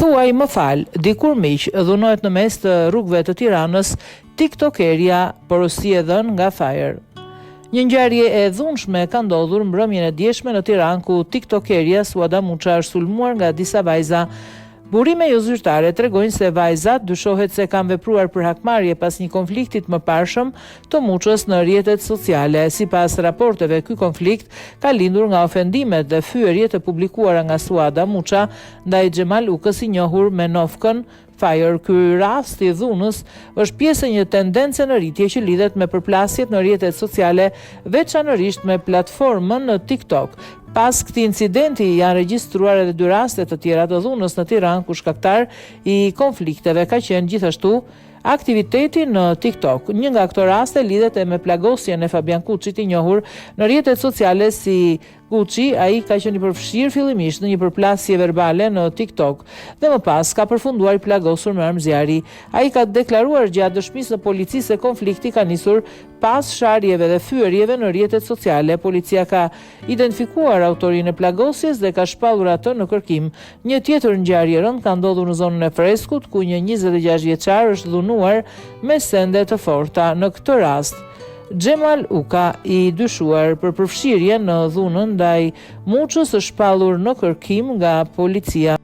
Thuaj më fal, dikur miq, dhunohet në mes të rrugëve të Tiranës tiktokeria porosi e dhënë nga Fire. Një ngjarje e dhunshme ka ndodhur mbrëmjen e djeshme në Tiranë ku tiktokeria Suada Muça është sulmuar nga disa vajza. Burime jo zyrtare tregojnë se vajzat dyshohet se kanë vepruar për hakmarrje pas një konflikti të mëparshëm të Muçës në rrjetet sociale. Sipas raporteve, ky konflikt ka lindur nga ofendimet dhe fyerjet e publikuara nga Suada Muça ndaj Xhemal Ukës, i njohur me novkën Fire. Ky rast i dhunës është pjesë e një tendence në rritje që lidhet me përplasjet në rrjetet sociale, veçanërisht me platformën në TikTok. Pas këtij incidenti janë regjistruar edhe 2 raste të tjera të dhunës në Tiranë, ku shkaktar i konflikteve ka qenë gjithashtu aktiviteti në TikTok. Një nga këto raste lidhet me plagosjen e Fabian Kuçit, i njohur në rrjetet sociale si Kuçi. Ai ka qenë i përfshirë fillimisht në një përplasje verbale në TikTok dhe më pas ka përfunduar i plagosur me armë zjarri. Ai ka deklaruar gjatë dëshmisë në polici se konflikti ka nisur pas sharjeve dhe fyerjeve në rrjetet sociale. Policia ka identifikuar autorin e plagosjes dhe ka shpallur atë në kërkim. Një tjetër ngjarje e rëndë ka ndodhur në zonën e Freskut, ku një 26 vjeçar është dhunuar me sende të forta. Në këtë rast, Xhemal Uka, i dyshuar për përfshirje në dhunën ndaj Muçës, është shpallur në kërkim nga policia.